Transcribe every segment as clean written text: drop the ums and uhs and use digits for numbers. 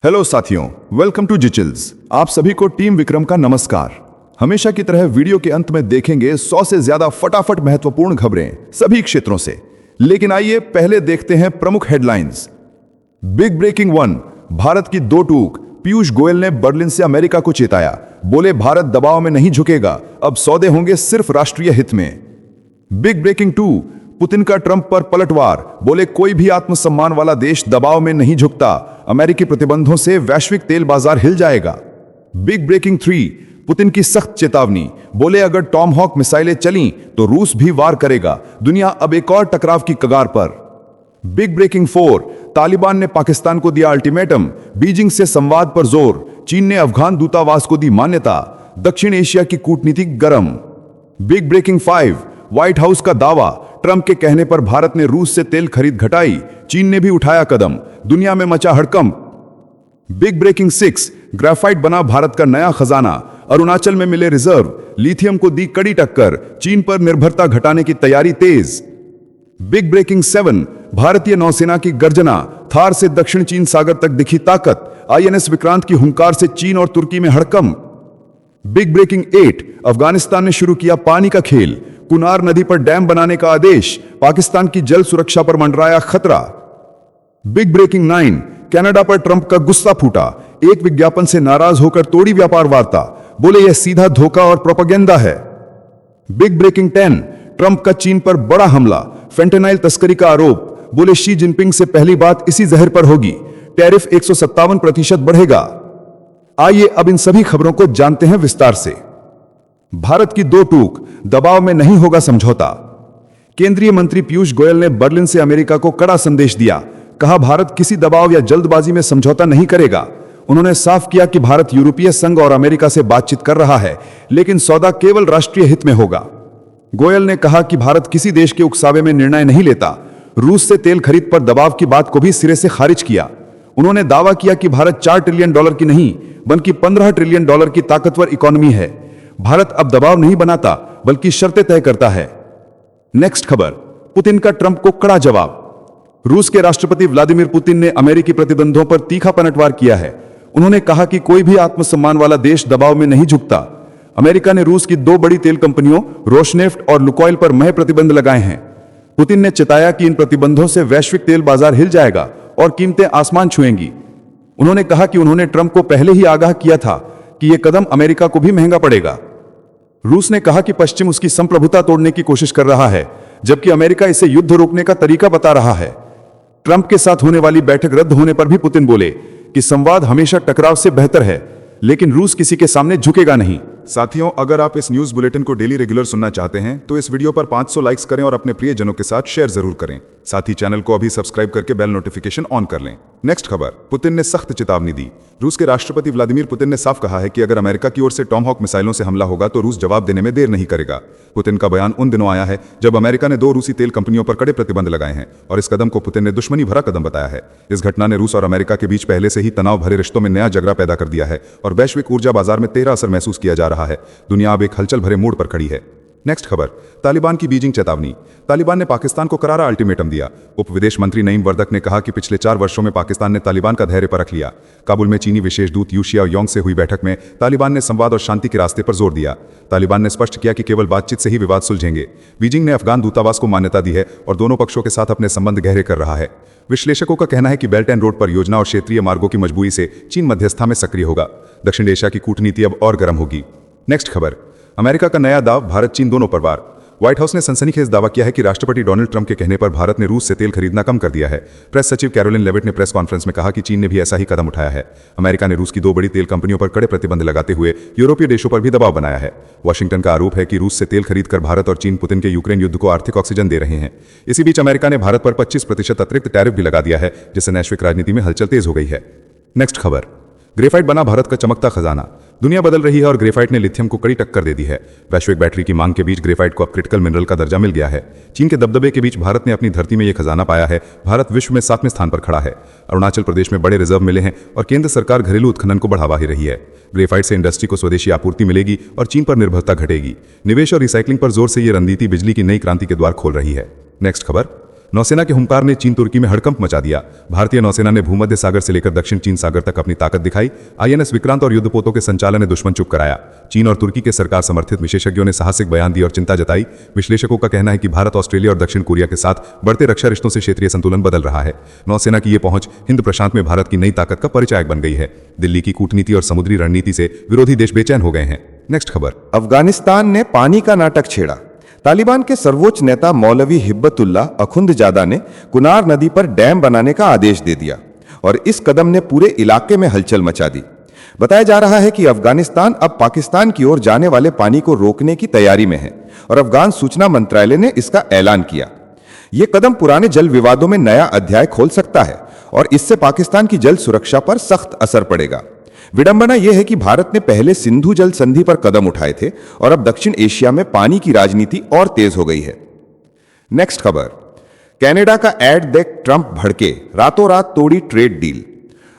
Hello साथियों, welcome to जिचिल्स। आप सभी को टीम विक्रम का नमस्कार। हमेशा की तरह वीडियो के अंत में देखेंगे 100 से ज्यादा फटाफट महत्वपूर्ण खबरें सभी क्षेत्रों से। लेकिन आइए पहले देखते हैं प्रमुख हेडलाइंस। बिग ब्रेकिंग 1, भारत की दो टूक। पीयूष गोयल ने बर्लिन से अमेरिका को चेताया, बोले भारत दबाव में नहीं झुकेगा, अब सौदे होंगे सिर्फ राष्ट्रीय हित में। बिग ब्रेकिंग 2, पुतिन का ट्रंप पर पलटवार, बोले कोई भी आत्मसम्मान वाला देश दबाव में नहीं झुकता, अमेरिकी प्रतिबंधों से वैश्विक तेल बाजार हिल जाएगा। बिग ब्रेकिंग 3, पुतिन की सख्त चेतावनी, बोले अगर टॉमहॉक मिसाइलें चलीं तो रूस भी वार करेगा, दुनिया अब एक और टकराव की कगार पर। बिग ब्रेकिंग 4, तालिबान ने पाकिस्तान को दिया अल्टीमेटम, बीजिंग से संवाद पर जोर, चीन ने अफगान दूतावास को दी मान्यता, दक्षिण एशिया की कूटनीति गरम। बिग ब्रेकिंग 5, व्हाइट हाउस का दावा, ट्रंप के कहने पर भारत ने रूस से तेल खरीद घटाई, चीन ने भी उठाया कदम, दुनिया में मचा हड़कंप। बिग ब्रेकिंग 6, ग्रेफाइट बना भारत का नया खजाना, अरुणाचल में मिले रिजर्व, लिथियम को दी कड़ी टक्कर, चीन पर निर्भरता घटाने की तैयारी तेज। बिग ब्रेकिंग 7, भारतीय नौसेना की गर्जना, थार से दक्षिण चीन सागर तक दिखी ताकत, आईएनएस विक्रांत की हुंकार से चीन और तुर्की में हड़कंप। बिग ब्रेकिंग 8, अफगानिस्तान ने शुरू किया पानी का खेल, कुनार नदी पर डैम बनाने का आदेश, पाकिस्तान की जल सुरक्षा पर मंडराया खतरा। बिग ब्रेकिंग 9, कनाडा पर ट्रंप का गुस्सा फूटा, एक विज्ञापन से नाराज होकर तोड़ी व्यापार वार्ता, बोले यह सीधा धोखा और प्रोपेगेंडा है। बिग ब्रेकिंग 10, ट्रंप का चीन पर बड़ा हमला, फेंटेनाइल तस्करी का आरोप, बोले शी जिनपिंग से पहली बात इसी जहर पर होगी, टैरिफ 157% बढ़ेगा। आइए अब इन सभी खबरों को जानते हैं विस्तार से। भारत की दो टूक, दबाव में नहीं होगा समझौता। केंद्रीय मंत्री पीयूष गोयल ने बर्लिन से अमेरिका को कड़ा संदेश दिया, कहा भारत किसी दबाव या जल्दबाजी में समझौता नहीं करेगा। उन्होंने साफ किया कि भारत यूरोपीय संघ और अमेरिका से बातचीत कर रहा है, लेकिन सौदा केवल राष्ट्रीय हित में होगा। गोयल ने कहा कि भारत किसी देश के उकसावे में निर्णय नहीं लेता। रूस से तेल खरीद पर दबाव की बात को भी सिरे से खारिज किया। उन्होंने दावा किया कि भारत $4 ट्रिलियन की नहीं बल्कि $15 ट्रिलियन की ताकतवर इकोनॉमी है। भारत अब दबाव नहीं बनाता बल्कि शर्तें तय करता है। नेक्स्ट खबर, पुतिन का ट्रंप को कड़ा जवाब। रूस के राष्ट्रपति व्लादिमीर पुतिन ने अमेरिकी प्रतिबंधों पर तीखा पलटवार किया है। उन्होंने कहा कि कोई भी आत्मसम्मान वाला देश दबाव में नहीं झुकता। अमेरिका ने रूस की दो बड़ी तेल कंपनियों रोशनेफ्ट और लुकोइल पर महज प्रतिबंध लगाए हैं। पुतिन ने चेताया कि इन प्रतिबंधों से वैश्विक तेल बाजार हिल जाएगा और कीमतें आसमान छुएंगी। उन्होंने कहा कि उन्होंने ट्रंप को पहले ही आगाह किया था कि यह कदम अमेरिका को भी महंगा पड़ेगा। रूस ने कहा कि पश्चिम उसकी संप्रभुता तोड़ने की कोशिश कर रहा है, जबकि अमेरिका इसे युद्ध रोकने का तरीका बता रहा है। ट्रंप के साथ होने वाली बैठक रद्द होने पर भी पुतिन बोले कि संवाद हमेशा टकराव से बेहतर है, लेकिन रूस किसी के सामने झुकेगा नहीं। साथियों, अगर आप इस न्यूज बुलेटिन को डेली रेगुलर सुनना चाहते हैं तो इस वीडियो पर 500 लाइक्स करें और अपने प्रियजनों के साथ शेयर जरूर करें। साथ ही चैनल को अभी सब्सक्राइब करके बेल नोटिफिकेशन ऑन कर लें। नेक्स्ट खबर, पुतिन ने सख्त चेतावनी दी। रूस के राष्ट्रपति व्लादिमीर पुतिन ने साफ कहा है कि अगर अमेरिका की ओर से टॉमहॉक मिसाइलों से हमला होगा तो रूस जवाब देने में देर नहीं करेगा। पुतिन का बयान उन दिनों आया है जब अमेरिका ने दो रूसी तेल कंपनियों पर कड़े प्रतिबंध लगाए हैं और इस कदम को पुतिन ने दुश्मनी भरा कदम बताया है। इस घटना ने रूस और अमेरिका के बीच पहले से ही तनाव भरे रिश्तों में नया जगरा पैदा कर दिया है और वैश्विक ऊर्जा बाजार में तेरा असर महसूस किया जा रहा है। दुनिया अब एक हलचल भरे मोड़ पर खड़ी है। नेक्स्ट खबर, तालिबान की बीजिंग चेतावनी। तालिबान ने पाकिस्तान को करारा अल्टीमेटम दिया। उप विदेश मंत्री नईम वर्दक ने कहा कि पिछले 4 वर्षों में पाकिस्तान ने तालिबान का धैर्य परख लिया। काबुल में चीनी विशेष दूत यूशिया योंग से हुई बैठक में तालिबान ने संवाद और शांति के रास्ते पर जोर दिया। तालिबान ने स्पष्ट किया कि केवल बातचीत से ही विवाद सुलझेंगे। बीजिंग ने अफगान दूतावास को मान्यता दी है और दोनों पक्षों के साथ अपने संबंध गहरे कर रहा है। विश्लेषकों का कहना है कि बेल्ट एंड रोड परियोजना और क्षेत्रीय मार्गों की मजबूरी से चीन मध्यस्थता में सक्रिय होगा। दक्षिण एशिया की कूटनीति अब और गर्म होगी। नेक्स्ट खबर, अमेरिका का नया दाव, भारत चीन दोनों पर वार। व्हाइट हाउस ने सनसनीखेज दावा किया है कि राष्ट्रपति डोनाल्ड ट्रंप के कहने पर भारत ने रूस से तेल खरीदना कम कर दिया है। प्रेस सचिव कैरोलिन लेविट ने प्रेस कॉन्फ्रेंस में कहा कि चीन ने भी ऐसा ही कदम उठाया है। अमेरिका ने रूस की दो बड़ी तेल कंपनियों पर कड़े प्रतिबंध लगाते हुए यूरोपीय देशों पर भी दबाव बनाया है। वाशिंगटन का आरोप है कि रूस से तेल खरीदकर भारत और चीन पुतिन के यूक्रेन युद्ध को आर्थिक ऑक्सीजन दे रहे हैं। इसी बीच अमेरिका ने भारत पर 25% अतिरिक्त टैरिफ भी लगा दिया है, जिससे वैश्विक राजनीति में हलचल तेज हो गई है। नेक्स्ट खबर, ग्रेफाइट बना भारत का चमकता खजाना। दुनिया बदल रही है और ग्रेफाइट ने लिथियम को कड़ी टक्कर दे दी है। वैश्विक बैटरी की मांग के बीच ग्रेफाइट को अब क्रिटिकल मिनरल का दर्जा मिल गया है। चीन के दबदबे के बीच भारत ने अपनी धरती में यह खजाना पाया है। भारत विश्व में 7वें स्थान पर खड़ा है। अरुणाचल प्रदेश में बड़े रिजर्व मिले हैं और केंद्र सरकार घरेलू उत्खनन को बढ़ावा ही रही है। ग्रेफाइट से इंडस्ट्री को स्वदेशी आपूर्ति मिलेगी और चीन पर निर्भरता घटेगी। निवेश और रिसाइकलिंग पर जोर से ये रणनीति बिजली की नई क्रांति के द्वार खोल रही है। नेक्स्ट खबर, नौसेना के हुंकार ने चीन तुर्की में हड़कंप मचा दिया। भारतीय नौसेना ने भूमध्य सागर से लेकर दक्षिण चीन सागर तक अपनी ताकत दिखाई। आईएनएस विक्रांत और युद्धपोतों के संचालन ने दुश्मन चुप कराया। चीन और तुर्की के सरकार समर्थित विशेषज्ञों ने साहसिक बयान दिए और चिंता जताई। विश्लेषकों का कहना है कि भारत, ऑस्ट्रेलिया और दक्षिण कोरिया के साथ बढ़ते रक्षा रिश्तों से क्षेत्रीय संतुलन बदल रहा है। नौसेना की ये पहुंच हिंद प्रशांत में भारत की नई ताकत का परिचायक बन गई है। दिल्ली की कूटनीति और समुद्री रणनीति से विरोधी देश बेचैन हो गए हैं। नेक्स्ट खबर। अफगानिस्तान ने पानी का नाटक छेड़ा। तालिबान के सर्वोच्च नेता मौलवी हिब्बतुल्लाह अखुंदजादा ने कुनार नदी पर डैम बनाने का आदेश दे दिया और इस कदम ने पूरे इलाके में हलचल मचा दी। बताया जा रहा है कि अफगानिस्तान अब पाकिस्तान की ओर जाने वाले पानी को रोकने की तैयारी में है और अफगान सूचना मंत्रालय ने इसका ऐलान किया। यह कदम पुराने जल विवादों में नया अध्याय खोल सकता है और इससे पाकिस्तान की जल सुरक्षा पर सख्त असर पड़ेगा। विडंबना यह है कि भारत ने पहले सिंधु जल संधि पर कदम उठाए थे और अब दक्षिण एशिया में पानी की राजनीति और तेज हो गई है। नेक्स्ट खबर। कनाडा का ऐड देख ट्रंप भड़के, रातों रात तोड़ी ट्रेड डील।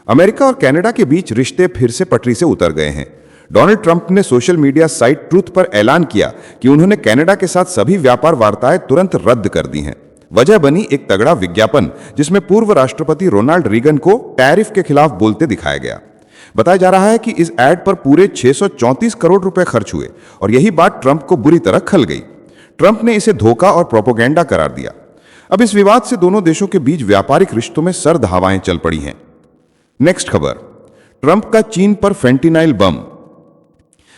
अमेरिका और कनाडा के बीच रिश्ते फिर से पटरी से उतर गए हैं। डोनाल्ड ट्रंप ने सोशल मीडिया साइट ट्रूथ पर ऐलान किया कि उन्होंने कनाडा के साथ सभी व्यापार वार्ताएं तुरंत रद्द कर दी हैं। वजह बनी एक तगड़ा विज्ञापन जिसमें पूर्व राष्ट्रपति रोनाल्ड रीगन को टैरिफ के खिलाफ बोलते दिखाया गया। बताया जा रहा है कि इस ऐड पर पूरे 634 करोड़ रुपए खर्च हुए और यही बात ट्रंप को बुरी तरह खल गई। ट्रंप ने इसे धोखा और प्रोपेगेंडा करार दिया। अब इस विवाद से दोनों देशों के बीच व्यापारिक रिश्तों में सर्द हवाएं चल पड़ी हैं। नेक्स्ट खबर। ट्रंप का चीन पर फेंटिनाइल बम।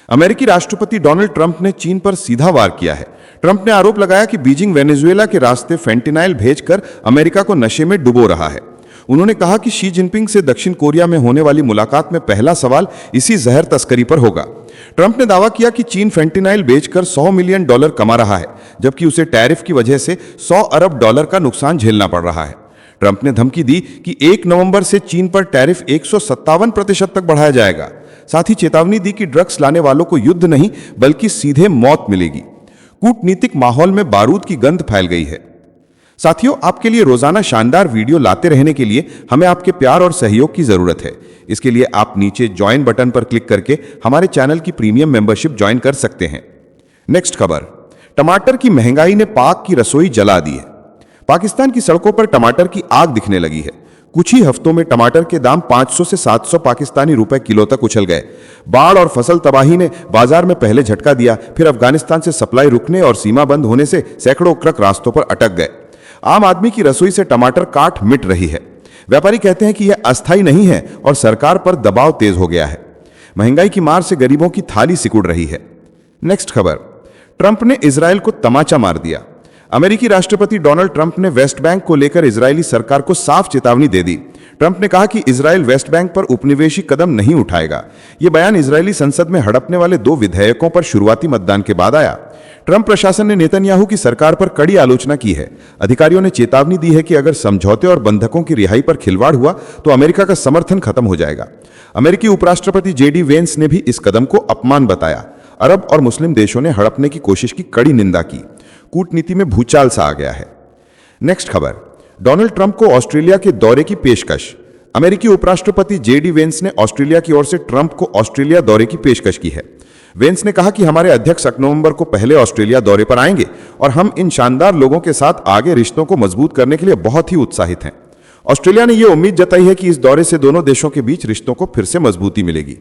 अमेरिकी राष्ट्रपति डोनाल्ड ट्रंप ने चीन पर सीधा वार किया है। ट्रंप ने आरोप लगाया कि बीजिंग वेनेजुएला के रास्ते फेंटिनाइल भेजकर अमेरिका को नशे में डुबो रहा है। उन्होंने कहा कि शी जिनपिंग से दक्षिण कोरिया में होने वाली मुलाकात में पहला सवाल इसी जहर तस्करी पर होगा। ट्रंप ने दावा किया कि चीन फेंटिनाइल बेचकर $100 मिलियन कमा रहा है, जबकि उसे टैरिफ की वजह से $100 अरब का नुकसान झेलना पड़ रहा है। ट्रंप ने धमकी दी कि 1 नवंबर से चीन पर टैरिफ 157% तक बढ़ाया जाएगा। साथ ही चेतावनी दी कि ड्रग्स लाने वालों को युद्ध नहीं बल्कि सीधे मौत मिलेगी। कूटनीतिक माहौल में बारूद की गंध फैल गई है। साथियों, आपके लिए रोजाना शानदार वीडियो लाते रहने के लिए हमें आपके प्यार और सहयोग की जरूरत है। इसके लिए आप नीचे ज्वाइन बटन पर क्लिक करके हमारे चैनल की प्रीमियम मेंबरशिप ज्वाइन कर सकते हैं। नेक्स्ट खबर। टमाटर की महंगाई ने पाक की रसोई जला दी है। पाकिस्तान की सड़कों पर टमाटर की आग दिखने लगी है। कुछ ही हफ्तों में टमाटर के दाम 500 से 700 पाकिस्तानी रुपए किलो तक उछल गए। बाढ़ और फसल तबाही ने बाजार में पहले झटका दिया, फिर अफगानिस्तान से सप्लाई रुकने और सीमा बंद होने से सैकड़ों ट्रक रास्तों पर अटक गए। आम आदमी की रसोई से टमाटर काट मिट रही है। व्यापारी कहते हैं कि यह अस्थायी नहीं है और सरकार पर दबाव तेज हो गया है। महंगाई की मार से गरीबों की थाली सिकुड़ रही है। नेक्स्ट खबर। ट्रंप ने इजरायल को तमाचा मार दिया। अमेरिकी राष्ट्रपति डोनाल्ड ट्रंप ने वेस्ट बैंक को लेकर इजरायली सरकार को साफ चेतावनी दे दी। ट्रंप ने कहा कि इजरायल वेस्ट बैंक पर उपनिवेशी कदम नहीं उठाएगा। यह बयान इजरायली संसद में हड़पने वाले 2 विधेयकों पर शुरुआती मतदान के बाद आया। ट्रंप प्रशासन ने नेतन्याहू की सरकार पर कड़ी आलोचना की है। अधिकारियों ने चेतावनी दी है कि अगर समझौते और बंधकों की रिहाई पर खिलवाड़ हुआ तो अमेरिका का समर्थन खत्म हो जाएगा। अमेरिकी उपराष्ट्रपति जेडी वेंस ने भी इस कदम को अपमान बताया। अरब और मुस्लिम देशों ने हड़पने की कोशिश की कड़ी निंदा की। कूटनीति में भूचाल सा आ गया है। नेक्स्ट खबर। डोनाल्ड ट्रंप को ऑस्ट्रेलिया के दौरे की पेशकश। अमेरिकी उपराष्ट्रपति जेडी वेंस ने ऑस्ट्रेलिया की ओर से ट्रंप को ऑस्ट्रेलिया दौरे की पेशकश की है। वेंस ने कहा कि हमारे अध्यक्ष 8 नवंबर को पहले ऑस्ट्रेलिया दौरे पर आएंगे और हम इन शानदार लोगों के साथ आगे रिश्तों को मजबूत करने के लिए बहुत ही उत्साहित हैं। ऑस्ट्रेलिया ने यह उम्मीद जताई है कि इस दौरे से दोनों देशों के बीच रिश्तों को फिर से मजबूती मिलेगी।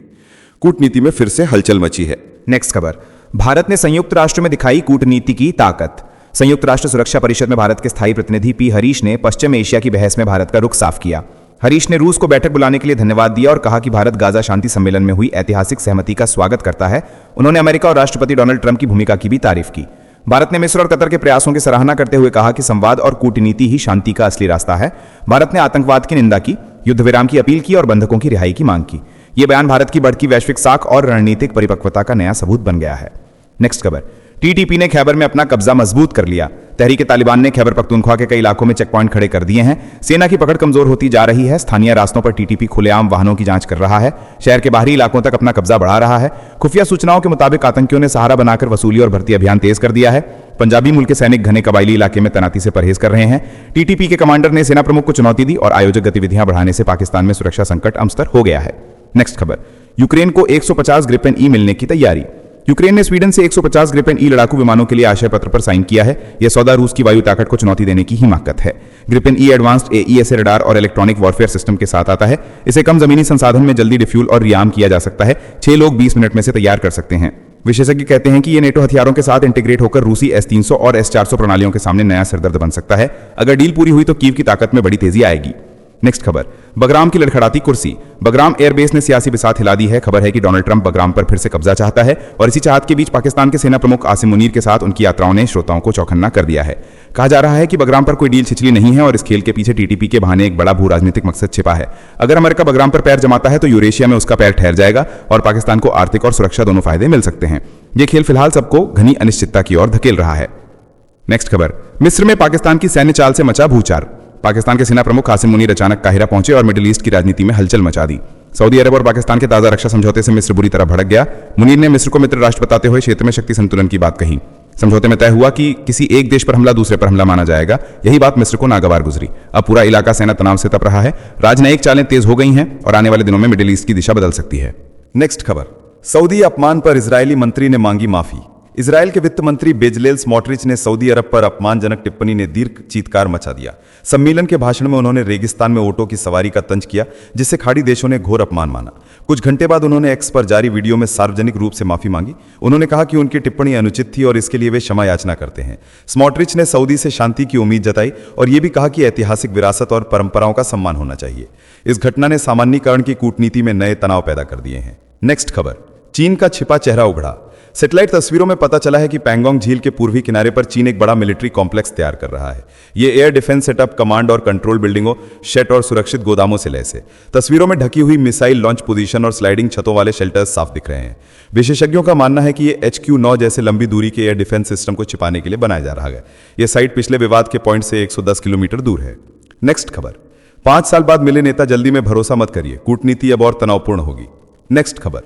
कूटनीति में फिर से हलचल मची है। नेक्स्ट खबर। भारत ने संयुक्त राष्ट्र में दिखाई कूटनीति की ताकत। संयुक्त राष्ट्र सुरक्षा परिषद में भारत के स्थायी प्रतिनिधि पी हरीश ने पश्चिम एशिया की बहस में भारत का रुख साफ किया। हरीश ने रूस को बैठक बुलाने के लिए धन्यवाद दिया और कहा कि भारत गाजा शांति सम्मेलन में हुई ऐतिहासिक सहमति का स्वागत करता है। उन्होंने अमेरिका और राष्ट्रपति डोनाल्ड ट्रंप की भूमिका की भी तारीफ की। भारत ने मिस्र और कतर के प्रयासों की सराहना करते हुए कहा कि संवाद और कूटनीति ही शांति का असली रास्ता है। भारत ने आतंकवाद की निंदा की, युद्ध विराम की अपील की और बंधकों की रिहाई की मांग की। यह बयान भारत की बढ़ती वैश्विक साख और रणनीतिक परिपक्वता का नया सबूत बन गया है। नेक्स्ट खबर। टीटीपी ने खैबर में अपना कब्जा मजबूत कर लिया। तहरीक तालिबान ने खैबर पख्तूनख्वा के कई इलाकों में चेक पॉइंट खड़े कर दिए हैं। सेना की पकड़ कमजोर होती जा रही है। स्थानीय रास्तों पर टीटीपी खुलेआम वाहनों की जांच कर रहा है। शहर के बाहरी इलाकों तक अपना कब्जा बढ़ा रहा है। खुफिया सूचनाओं के मुताबिक आतंकियों ने सहारा बनाकर वसूली और भर्ती अभियान तेज कर दिया है। पंजाबी मूल के सैनिक घने कबायली इलाके में तैनाती से परहेज कर रहे हैं। टीटीपी के कमांडर ने सेना प्रमुख को चुनौती दी और आयोजक गतिविधियां बढ़ाने से पाकिस्तान में सुरक्षा संकट अमस्तर हो गया है। नेक्स्ट खबर। यूक्रेन को 150 ग्रिपेन ई मिलने की तैयारी। यूक्रेन ने स्वीडन से 150 ग्रिपेन ई लड़ाकू विमानों के लिए आशय पत्र पर साइन किया है। यह सौदा रूस की वायु ताकत को चुनौती देने की हिमाकत है। Gripen E advanced AESA radar और इलेक्ट्रॉनिक वॉरफेयर सिस्टम के साथ आता है। इसे कम जमीनी संसाधन में जल्दी डिफ्यूल और रियाम किया जा सकता है। 6 लोग 20 मिनट में से तैयार कर सकते हैं। विशेषज्ञ कहते हैं कि यह नेटो हथियारों के साथ इंटीग्रेट होकर रूसी S-300 और S-400 प्रणालियों के सामने नया सिरदर्द बन सकता है। अगर डील पूरी हुई तो कीव की ताकत में बड़ी तेजी आएगी। नेक्स्ट खबर, बगराम की लड़खड़ाती कुर्सी। बगराम एयरबेस ने सियासी बिसात हिला दी है। खबर है कि डोनाल्ड ट्रंप बगराम पर फिर से कब्जा चाहता है और इसी चाहत के बीच पाकिस्तान के सेना प्रमुख आसिम मुनीर के साथ उनकी यात्राओं ने श्रोताओं को चौकन्ना कर दिया है। कहा जा रहा है कि बगराम पर कोई डील छिछली नहीं है और इस खेल के पीछे TTP के बहाने एक बड़ा भू राजनीतिक मकसद छिपा है। अगर अमेरिका बगराम पर पैर जमाता है तो यूरेशिया में उसका पैर ठहर जाएगा और पाकिस्तान को आर्थिक और सुरक्षा दोनों फायदे मिल सकते हैं। यह खेल फिलहाल सबको घनी अनिश्चितता की ओर धकेल रहा है। नेक्स्ट खबर, मिस्र में पाकिस्तान की सैन्य चाल से मचा भूचार। पाकिस्तान के सेना प्रमुख आसिम मुनीर अचानक काहिरा पहुंचे और मिडिल ईस्ट की राजनीति में हलचल मचा दी। सऊदी अरब और पाकिस्तान के ताजा रक्षा समझौते से मिस्र बुरी तरह भड़क गया। मुनीर ने मिस्र को मित्र राष्ट्र बताते हुए क्षेत्र में शक्ति संतुलन की बात कही। समझौते में तय हुआ कि किसी एक देश पर हमला दूसरे पर हमला माना जाएगा। यही बात मिस्र को नागवार गुजरी। अब पूरा इलाका सेना तनाव से तप रहा है। राजनयिक चालें तेज हो गई हैं और आने वाले दिनों में मिडिल ईस्ट की दिशा बदल सकती है। नेक्स्ट खबर, सऊदी अपमान पर इजरायली मंत्री ने मांगी माफी। इजरायल के वित्त मंत्री बेजलेल स्मोट्रिच ने सऊदी अरब पर अपमानजनक टिप्पणी ने दीर्घ चीत्कार मचा दिया। सम्मेलन के भाषण में उन्होंने रेगिस्तान में ऊंटों की सवारी का तंज किया, जिससे खाड़ी देशों ने घोर अपमान माना। कुछ घंटे बाद उन्होंने एक्स पर जारी वीडियो में सार्वजनिक रूप से माफी मांगी। उन्होंने कहा कि उनकी टिप्पणी अनुचित थी और इसके लिए वे क्षमा याचना करते हैं। स्मोट्रिच ने सऊदी से शांति की उम्मीद जताई और यह भी कहा कि ऐतिहासिक विरासत और परंपराओं का सम्मान होना चाहिए। इस घटना ने सामान्यीकरण की कूटनीति में नए तनाव पैदा कर दिए हैं। नेक्स्ट खबर, चीन का छिपा चेहरा उघड़ा। सैटेलाइट तस्वीरों में पता चला है कि पैंगोंग झील के पूर्वी किनारे पर चीन एक बड़ा मिलिट्री कॉम्प्लेक्स तैयार कर रहा है। यह एयर डिफेंस सेटअप, कमांड और कंट्रोल बिल्डिंगों, शेड और सुरक्षित गोदामों से लैस है। तस्वीरों में ढकी हुई मिसाइल लॉन्च पोजीशन और स्लाइडिंग छतों वाले शेल्टर्स साफ दिख रहे हैं। विशेषज्ञों का मानना है कि यह HQ-9 जैसे लंबी दूरी के एयर डिफेंस सिस्टम को छिपाने के लिए बनाया जा रहा है। यह साइट पिछले विवाद के पॉइंट से 110 किलोमीटर दूर है। नेक्स्ट खबर, 5 साल बाद मिले नेता जल्दी में भरोसा मत करिए, कूटनीति अब और तनावपूर्ण होगी। नेक्स्ट खबर,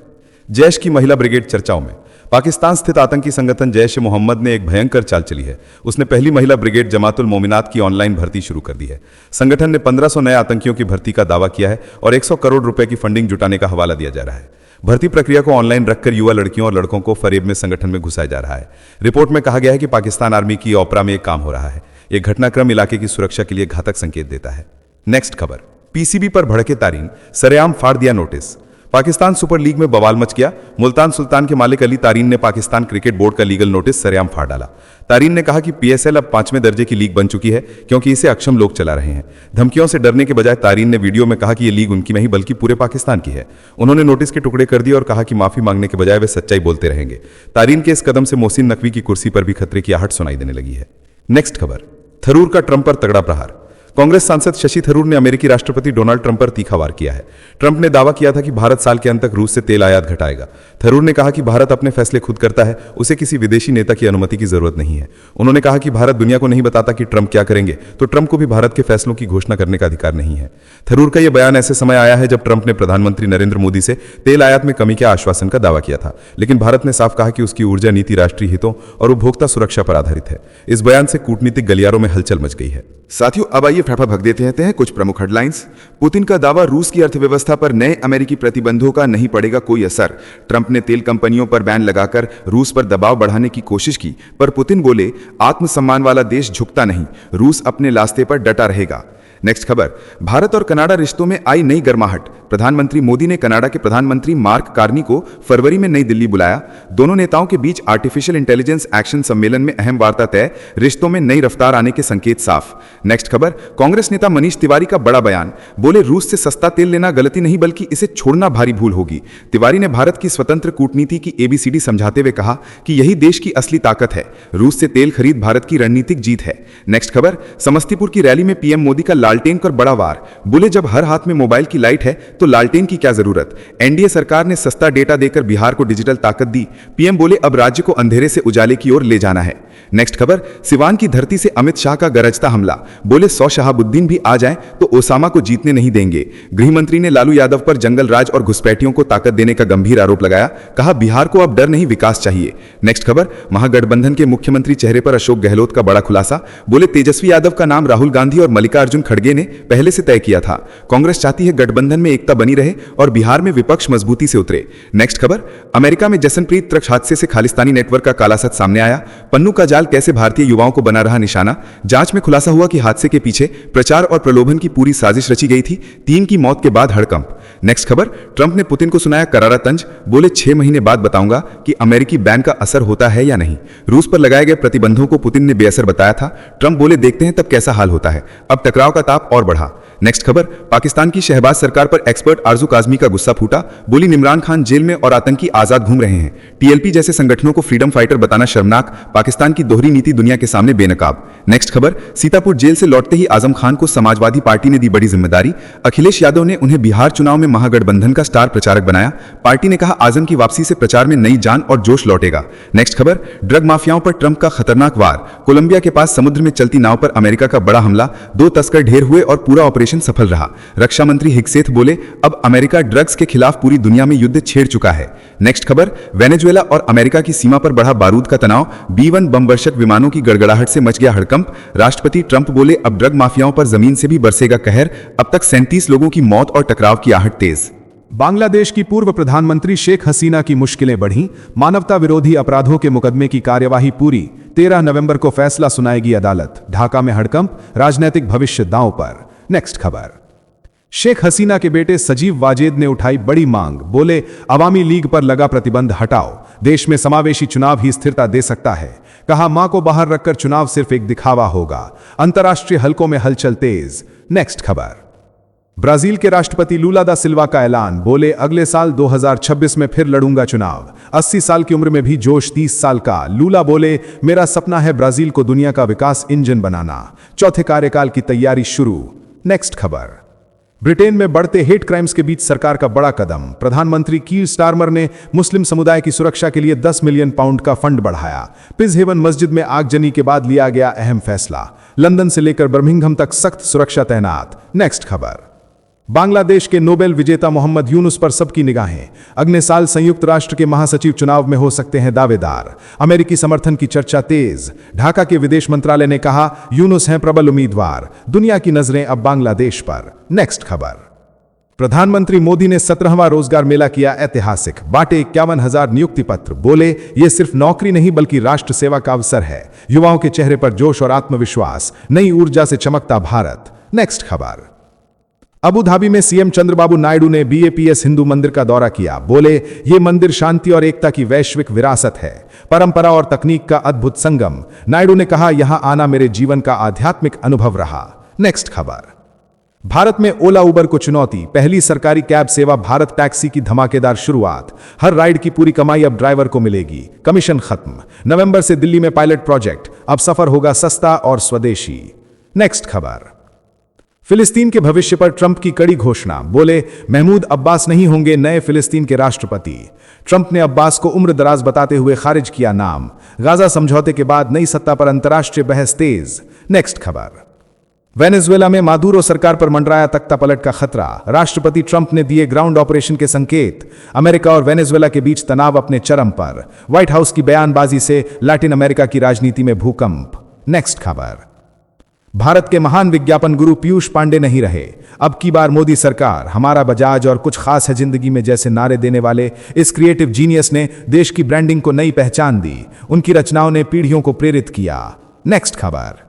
जैश की महिला ब्रिगेड चर्चाओं में। पाकिस्तान स्थित आतंकी संगठन जैश-ए-मोहम्मद ने एक भयंकर चाल चली है। उसने पहली महिला ब्रिगेड जमातुल मोमिनात की ऑनलाइन भर्ती शुरू कर दी है। संगठन ने 1500 नए आतंकियों की भर्ती का दावा किया है और 100 करोड़ रुपए की फंडिंग जुटाने का हवाला दिया जा रहा है। भर्ती प्रक्रिया को ऑनलाइन रखकर युवा लड़कियों और लड़कों को फरेब में संगठन में घुसाया जा रहा है। रिपोर्ट में कहा गया है कि पाकिस्तान आर्मी की ओपरा में एक काम हो रहा है। यह घटनाक्रम इलाके की सुरक्षा के लिए घातक संकेत देता है। नेक्स्ट खबर, PCB पर भड़के तारीन, सरेआम फाड़ दिया नोटिस। पाकिस्तान सुपर लीग में बवाल मच गया। मुल्तान सुल्तान के मालिक अली तारीन ने पाकिस्तान क्रिकेट बोर्ड का लीगल नोटिस सरेआम फाड़ डाला। तारीन ने कहा कि PSL अब 5वें दर्जे की लीग बन चुकी है क्योंकि इसे अक्षम लोग चला रहे हैं। धमकियों से डरने के बजाय तारीन ने वीडियो में कहा कि यह लीग उनकी नहीं बल्कि पूरे पाकिस्तान की है। उन्होंने नोटिस के टुकड़े कर दिए और कहा कि माफी मांगने के बजाय वे सच्चाई बोलते रहेंगे। तारीन के इस कदम से मोहसिन नकवी की कुर्सी पर भी खतरे की आहट सुनाई देने लगी है। नेक्स्ट खबर, थरूर का ट्रंप पर तगड़ा प्रहार। कांग्रेस सांसद शशि थरूर ने अमेरिकी राष्ट्रपति डोनाल्ड ट्रंप पर तीखा वार किया है। ट्रंप ने दावा किया था कि भारत साल के अंत तक रूस से तेल आयात घटाएगा। थरूर ने कहा कि भारत अपने फैसले खुद करता है, उसे किसी विदेशी नेता की अनुमति की जरूरत नहीं है। उन्होंने कहा कि भारत दुनिया को नहीं बताता कि ट्रंप क्या करेंगे, तो ट्रंप को भी भारत के फैसलों की घोषणा करने का अधिकार नहीं है। थरूर का यह बयान ऐसे समय आया है जब ट्रंप ने प्रधानमंत्री नरेंद्र मोदी से तेल आयात में कमी के आश्वासन का दावा किया था, लेकिन भारत ने साफ कहा कि उसकी ऊर्जा नीति राष्ट्रीय हितों और उपभोक्ता सुरक्षा पर आधारित है। इस बयान से कूटनीतिक गलियारों में हलचल मच गई है। साथियों, अब आइए फटाफट भग देते हैं कुछ प्रमुख हेडलाइंस। पुतिन का दावा, रूस की अर्थव्यवस्था पर नए अमेरिकी प्रतिबंधों का नहीं पड़ेगा कोई असर। ट्रंप ने तेल कंपनियों पर बैन लगाकर रूस पर दबाव बढ़ाने की कोशिश की, पर पुतिन बोले आत्मसम्मान वाला देश झुकता नहीं, रूस अपने रास्ते पर डटा रहेगा। नेक्स्ट खबर, भारत और कनाडा रिश्तों में आई नई गर्माहट। प्रधानमंत्री मोदी ने कनाडा के प्रधानमंत्री मार्क कार्नी को फरवरी में नई दिल्ली बुलाया। दोनों नेताओं के बीच आर्टिफिशियल इंटेलिजेंस एक्शन सम्मेलन में अहम वार्ता तय, रिश्तों में नई रफ्तार आने के संकेत साफ। नेक्स्ट खबर, कांग्रेस नेता मनीष तिवारी का बड़ा बयान, बोले रूस से सस्ता तेल लेना गलती नहीं बल्कि इसे छोड़ना भारी भूल होगी। तिवारी ने भारत की स्वतंत्र कूटनीति की ABCD समझाते हुए कहा कि यही देश की असली ताकत है। रूस से तेल खरीद भारत की रणनीतिक जीत है। नेक्स्ट खबर, समस्तीपुर की रैली में PM मोदी का लालटेन पर बड़ा वार, बोले जब हर हाथ में मोबाइल की लाइट है तो लालटेन की क्या जरूरत। NDA सरकार ने सस्ता डेटा देकर बिहार को डिजिटल ताकत दी। PM बोले अब राज्य को अंधेरे से उजाले की ओर ले जाना है। नेक्स्ट खबर, सिवान की धरती से अमित शाह का गरजता हमला, बोले 100 शहाबुद्दीन भी आ जाएं तो ओसामा को जीतने नहीं देंगे। गृह मंत्री ने लालू यादव पर जंगल राज और घुसपैठियों को ताकत देने का गंभीर आरोप लगाया, कहा बिहार को अब डर नहीं विकास चाहिए। नेक्स्ट खबर, महागठबंधन के मुख्यमंत्री चेहरे पर अशोक गहलोत का बड़ा खुलासा, बोले तेजस्वी यादव का नाम राहुल गांधी और मल्लिकार्जुन खड़गे ने पहले से तय किया था। कांग्रेस चाहती है गठबंधन में एकता बनी रहे और बिहार में विपक्ष मजबूती से उतरे। नेक्स्ट खबर, अमेरिका में जसनप्रीत ट्रक हादसे से खालिस्तानी नेटवर्क का काला सच सामने आया। पन्नू का जाल कैसे भारतीय युवाओं को बना रहा निशाना। जांच में खुलासा हुआ कि हादसे के पीछे प्रचार और प्रलोभन की पूरी साजिश रची गई थी। 3 की मौत के बाद हड़कंप। नेक्स्ट खबर, ट्रंप ने पुतिन को सुनाया करारा तंज, बोले 6 महीने बाद बताऊंगा कि अमेरिकी बैन का असर होता है या नहीं। रूस पर लगाए गए प्रतिबंधों को पुतिन ने बेअसर बताया था। ट्रंप बोले देखते हैं तब कैसा हाल होता है। अब टकराव का ताप और बढ़ा। नेक्स्ट खबर, पाकिस्तान की शहबाज सरकार पर एक्सपर्ट आरजू काजमी का गुस्सा फूटा, बोली इमरान खान जेल में और आतंकी आजाद घूम रहे हैं। टीएलपी जैसे संगठनों को फ्रीडम फाइटर बताना शर्मनाक, पाकिस्तान की दोहरी नीति दुनिया के सामने बेनकाब। नेक्स्ट खबर, सीतापुर जेल से लौटते ही आजम खान को समाजवादी पार्टी ने दी बड़ी जिम्मेदारी। अखिलेश यादव ने उन्हें बिहार चुनाव में महागठबंधन का स्टार प्रचारक बनाया। पार्टी ने कहा आजम की वापसी से प्रचार में नई जान और जोश लौटेगा। नेक्स्ट खबर, ड्रग माफियाओं पर ट्रंप का खतरनाक वार, कोलंबिया के पास समुद्र में चलती नाव पर अमेरिका का बड़ा हमला, 2 तस्कर ढेर हुए और पूरा ऑपरेशन सफल रहा। रक्षा मंत्री हिग्सेथ बोले अब अमेरिका ड्रग्स के खिलाफ पूरी दुनिया में युद्ध छेड़ चुका है। नेक्स्ट खबर, वेनेजुएला और अमेरिका की सीमा पर बढ़ा बारूद का तनाव, B-1 बमवर्षक विमानों की गड़गड़ाहट से मच गया हड़कंप। राष्ट्रपति ट्रंप बोले अब ड्रग माफियाओं पर जमीन से भी बरसेगा कहर। अब तक 37 लोगों की मौत और टकराव की आहट तेज। बांग्लादेश की पूर्व प्रधानमंत्री शेख हसीना की मुश्किलें बढ़ीं, मानवता विरोधी अपराधों के मुकदमे की कार्यवाही पूरी, 13 नवंबर को फैसला सुनाएगी अदालत। ढाका में हड़कंप, राजनीतिक भविष्य दांव पर। नेक्स्ट खबर, शेख हसीना के बेटे सजीव वाजेद ने उठाई बड़ी मांग, बोले अवामी लीग पर लगा प्रतिबंध हटाओ, देश में समावेशी चुनाव ही स्थिरता दे सकता है। कहा मां को बाहर रखकर चुनाव सिर्फ एक दिखावा होगा। अंतर्राष्ट्रीय हलकों में हलचल तेज। नेक्स्ट खबर, ब्राजील के राष्ट्रपति लूला दा सिल्वा का ऐलान, बोले अगले साल 2026 में फिर लड़ूंगा चुनाव। 80 साल की उम्र में भी जोश 30 साल का। लूला बोले मेरा सपना है ब्राजील को दुनिया का विकास इंजन बनाना। चौथे कार्यकाल की तैयारी शुरू। नेक्स्ट खबर, ब्रिटेन में बढ़ते हेट क्राइम्स के बीच सरकार का बड़ा कदम, प्रधानमंत्री कीर स्टारमर ने मुस्लिम समुदाय की सुरक्षा के लिए 10 मिलियन पाउंड का फंड बढ़ाया। पिज हेवन मस्जिद में आगजनी के बाद लिया गया अहम फैसला, लंदन से लेकर बर्मिंघम तक सख्त सुरक्षा तैनात। नेक्स्ट खबर, बांग्लादेश के नोबेल विजेता मोहम्मद यूनुस पर सबकी निगाहें, अगले साल संयुक्त राष्ट्र के महासचिव चुनाव में हो सकते हैं दावेदार। अमेरिकी समर्थन की चर्चा तेज। ढाका के विदेश मंत्रालय ने कहा यूनुस हैं प्रबल उम्मीदवार। दुनिया की नजरें अब बांग्लादेश पर। नेक्स्ट खबर, प्रधानमंत्री मोदी ने 17वां रोजगार मेला किया ऐतिहासिक, बांटे 51,000 नियुक्ति पत्र, बोले ये सिर्फ नौकरी नहीं बल्कि राष्ट्र सेवा का अवसर है। युवाओं के चेहरे पर जोश और आत्मविश्वास, नई ऊर्जा से चमकता भारत। नेक्स्ट खबर, अबू धाबी में सीएम चंद्रबाबू नायडू ने BAPS हिंदू मंदिर का दौरा किया, बोले ये मंदिर शांति और एकता की वैश्विक विरासत है, परंपरा और तकनीक का अद्भुत संगम। नायडू ने कहा यहां आना मेरे जीवन का आध्यात्मिक अनुभव रहा। नेक्स्ट खबर, भारत में ओला उबर को चुनौती, पहली सरकारी कैब सेवा भारत टैक्सी की धमाकेदार शुरुआत। हर राइड की पूरी कमाई अब ड्राइवर को मिलेगी, कमीशन खत्म। नवंबर से दिल्ली में पायलट प्रोजेक्ट, अब सफर होगा सस्ता और स्वदेशी। नेक्स्ट खबर, फिलिस्तीन के भविष्य पर ट्रंप की कड़ी घोषणा, बोले महमूद अब्बास नहीं होंगे नए फिलिस्तीन के राष्ट्रपति। ट्रंप ने अब्बास को उम्र दराज बताते हुए खारिज किया नाम। गाजा समझौते के बाद नई सत्ता पर अंतर्राष्ट्रीय बहस तेज। नेक्स्ट खबर, वेनेजुएला में मादुरो सरकार पर मंडराया तख्ता पलट का खतरा, राष्ट्रपति ट्रंप ने दिए ग्राउंड ऑपरेशन के संकेत। अमेरिका और वेनेजुएला के बीच तनाव अपने चरम पर, व्हाइट हाउस की बयानबाजी से लैटिन अमेरिका की राजनीति में भूकंप। नेक्स्ट खबर, भारत के महान विज्ञापन गुरु पीयूष पांडे नहीं रहे, अब की बार मोदी सरकार, हमारा बजाज और कुछ खास है जिंदगी में जैसे नारे देने वाले इस क्रिएटिव जीनियस ने देश की ब्रांडिंग को नई पहचान दी। उनकी रचनाओं ने पीढ़ियों को प्रेरित किया। नेक्स्ट खबर,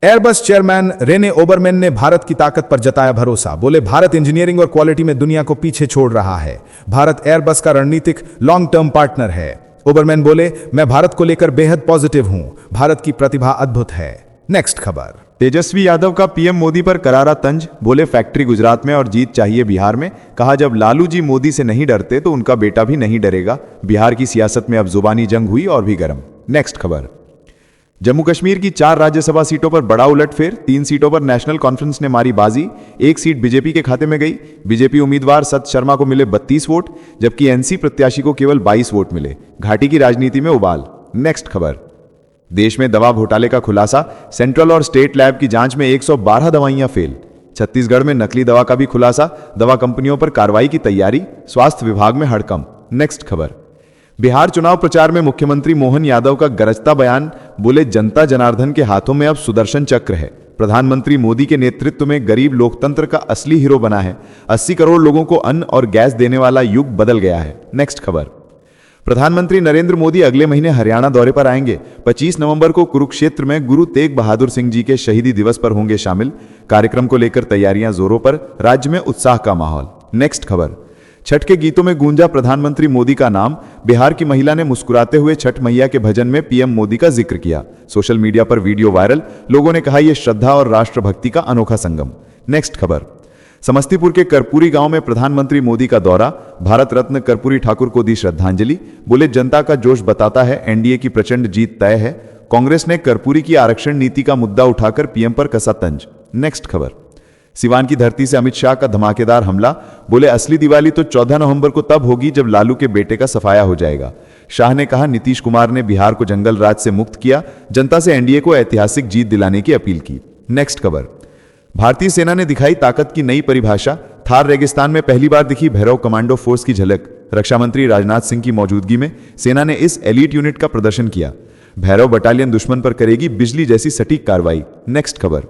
एयरबस चेयरमैन रेने ओबरमैन ने भारत की ताकत पर जताया भरोसा, बोले भारत इंजीनियरिंग और क्वालिटी में दुनिया को पीछे छोड़ रहा है। भारत एयरबस का रणनीतिक लॉन्ग टर्म पार्टनर है। ओबरमैन बोले मैं भारत को लेकर बेहद पॉजिटिव हूं, भारत की प्रतिभा अद्भुत है। नेक्स्ट खबर, तेजस्वी यादव का पीएम मोदी पर करारा तंज, बोले फैक्ट्री गुजरात में और जीत चाहिए बिहार में। कहा जब लालू जी मोदी से नहीं डरते तो उनका बेटा भी नहीं डरेगा। बिहार की सियासत में अब जुबानी जंग हुई और भी गर्म। नेक्स्ट खबर, जम्मू कश्मीर की 4 राज्यसभा सीटों पर बड़ा उलटफेर, 3 सीटों पर नेशनल कॉन्फ्रेंस ने मारी बाजी, 1 सीट बीजेपी के खाते में गई। बीजेपी उम्मीदवार सत शर्मा को मिले 32 वोट, जबकि एनसी प्रत्याशी को केवल 22 वोट मिले। घाटी की राजनीति में उबाल। नेक्स्ट खबर, देश में दवा घोटाले का खुलासा, सेंट्रल और स्टेट लैब की जांच में 112 दवाइयां फेल। छत्तीसगढ़ में नकली दवा का भी खुलासा, दवा कंपनियों पर कार्रवाई की तैयारी, स्वास्थ्य विभाग में हड़कंप। नेक्स्ट खबर, बिहार चुनाव प्रचार में मुख्यमंत्री मोहन यादव का गरजता बयान, बोले जनता जनार्दन के हाथों में अब सुदर्शन चक्र है। प्रधानमंत्री मोदी के नेतृत्व में गरीब लोकतंत्र का असली हीरो बना है। 80 करोड़ लोगों को अन्न और गैस देने वाला युग बदल गया है। नेक्स्ट खबर, प्रधानमंत्री नरेंद्र मोदी अगले महीने हरियाणा दौरे पर आएंगे। 25 नवंबर को कुरुक्षेत्र में गुरु तेग बहादुर सिंह जी के शहीदी दिवस पर होंगे शामिल। कार्यक्रम को लेकर तैयारियां जोरों पर, राज्य में उत्साह का माहौल। नेक्स्ट खबर, छठ के गीतों में गूंजा प्रधानमंत्री मोदी का नाम। बिहार की महिला ने मुस्कुराते हुए छठ मैया के भजन में पीएम मोदी का जिक्र किया। सोशल मीडिया पर वीडियो वायरल, लोगों ने कहा यह श्रद्धा और राष्ट्रभक्ति का अनोखा संगम। नेक्स्ट खबर, समस्तीपुर के कर्पूरी गांव में प्रधानमंत्री मोदी का दौरा। भारत रत्न कर्पूरी ठाकुर को दी श्रद्धांजलि। बोले जनता का जोश बताता है एनडीए की प्रचंड जीत तय है। कांग्रेस ने कर्पूरी की आरक्षण नीति का मुद्दा उठाकर पीएम पर कसा तंज। नेक्स्ट खबर, सिवान की धरती से अमित शाह का धमाकेदार हमला। बोले असली दिवाली तो 14 नवंबर को तब होगी जब लालू के बेटे का सफाया हो जाएगा। शाह ने कहा नीतीश कुमार ने बिहार को जंगल राज से मुक्त किया। जनता से एनडीए को ऐतिहासिक जीत दिलाने की अपील की। नेक्स्ट खबर, भारतीय सेना ने दिखाई ताकत की नई परिभाषा। थार रेगिस्तान में पहली बार दिखी भैरव कमांडो फोर्स की झलक। रक्षा मंत्री राजनाथ सिंह की मौजूदगी में सेना ने इस एलीट यूनिट का प्रदर्शन किया। भैरव बटालियन दुश्मन पर करेगी बिजली जैसी सटीक कार्रवाई। नेक्स्ट खबर,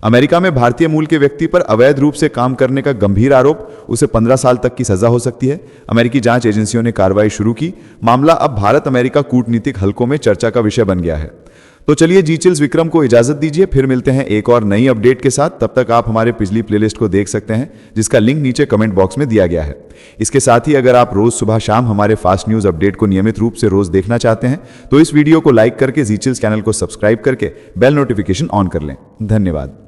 अमेरिका में भारतीय मूल के व्यक्ति पर अवैध रूप से काम करने का गंभीर आरोप, उसे 15 साल तक की सजा हो सकती है। अमेरिकी जांच एजेंसियों ने कार्रवाई शुरू की। मामला अब भारत अमेरिका कूटनीतिक हलकों में चर्चा का विषय बन गया है। तो चलिए जीचिल्स विक्रम को इजाजत दीजिए, फिर मिलते हैं एक और नई अपडेट के साथ। तब तक आप हमारे पिछली प्लेलिस्ट को देख सकते हैं जिसका लिंक नीचे कमेंट बॉक्स में दिया गया है। इसके साथ ही अगर आप रोज सुबह शाम हमारे फास्ट न्यूज अपडेट को नियमित रूप से रोज देखना चाहते हैं तो इस वीडियो को लाइक करके जीचिल्स चैनल को सब्सक्राइब करके बेल नोटिफिकेशन ऑन कर लें। धन्यवाद।